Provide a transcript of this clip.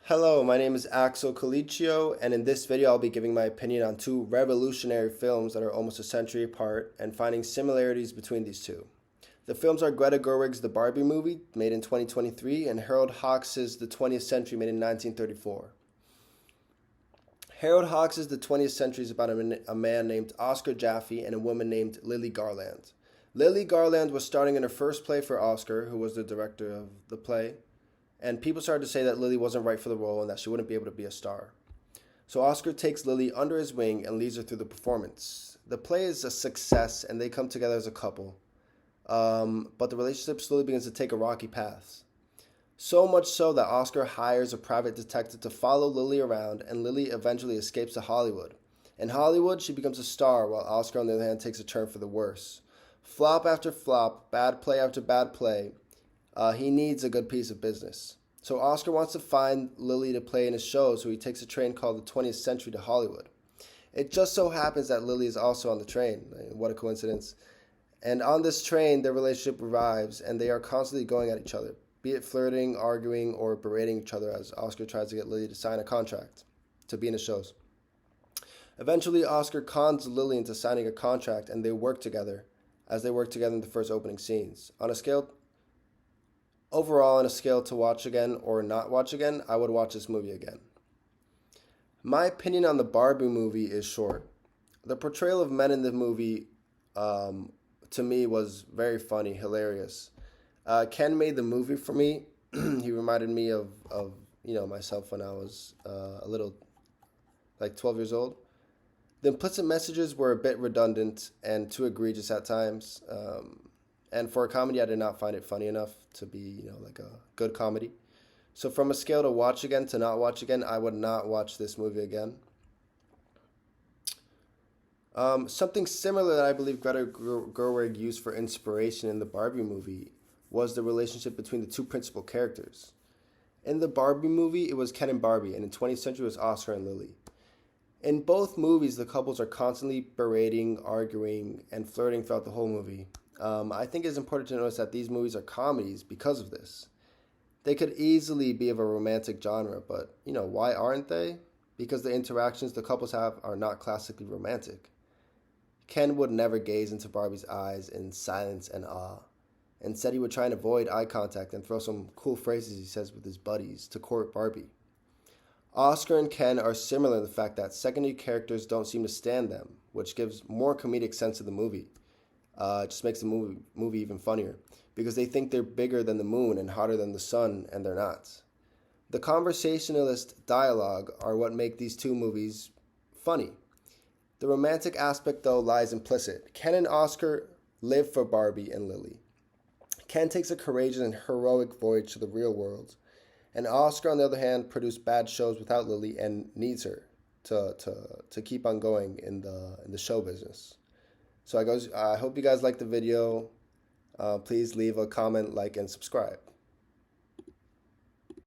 Hello, my name is Axel Colicchio, and in this video I'll be giving my opinion on two revolutionary films that are almost a century apart and finding similarities between these two. The films are Greta Gerwig's The Barbie Movie, made in 2023, and Harold Hawks' The 20th Century, made in 1934. Harold Hawks' The 20th Century is about a man named Oscar Jaffe and a woman named Lily Garland. Lily Garland was starting in her first play for Oscar, who was the director of the play, and people started to say that Lily wasn't right for the role and that she wouldn't be able to be a star. So Oscar takes Lily under his wing and leads her through the performance. The play is a success and they come together as a couple, but the relationship slowly begins to take a rocky path. So much so that Oscar hires a private detective to follow Lily around, and Lily eventually escapes to Hollywood. In Hollywood, she becomes a star, while Oscar, on the other hand, takes a turn for the worse. Flop after flop, bad play after bad play, he needs a good piece of business. So Oscar wants to find Lily to play in his show, so he takes a train called the 20th Century to Hollywood. It just so happens that Lily is also on the train. What a coincidence. And on this train, their relationship revives, and they are constantly going at each other, be it flirting, arguing, or berating each other as Oscar tries to get Lily to sign a contract to be in his shows. Eventually, Oscar cons Lily into signing a contract, and they work together, as they work together in the first opening scenes. Overall, on a scale to watch again or not watch again, I would watch this movie again. My opinion on the Barbie movie is short. The portrayal of men in the movie, to me, was very funny, hilarious. Ken made the movie for me. He reminded me of myself when I was a little, like 12 years old. The implicit messages were a bit redundant and too egregious at times. And for a comedy, I did not find it funny enough to be, like a good comedy. So from a scale to watch again to not watch again, I would not watch this movie again. Something similar that I believe Greta Gerwig used for inspiration in the Barbie movie was the relationship between the two principal characters. In the Barbie movie, it was Ken and Barbie, and in 20th Century, it was Oscar and Lily. In both movies, the couples are constantly berating, arguing, and flirting throughout the whole movie. I think it's important to notice that these movies are comedies because of this. They could easily be of a romantic genre, but, why aren't they? Because the interactions the couples have are not classically romantic. Ken would never gaze into Barbie's eyes in silence and awe. Instead, he would try and avoid eye contact and throw some cool phrases he says with his buddies to court Barbie. Oscar and Ken are similar in the fact that secondary characters don't seem to stand them, which gives more comedic sense to the movie. It just makes the movie even funnier because they think they're bigger than the moon and hotter than the sun, and they're not. The conversationalist dialogue are what make these two movies funny. The romantic aspect, though, lies implicit. Ken and Oscar live for Barbie and Lily. Ken takes a courageous and heroic voyage to the real world, and Oscar, on the other hand, produced bad shows without Lily and needs her to keep on going in the show business. So I hope you guys liked the video. Please leave a comment, like, and subscribe.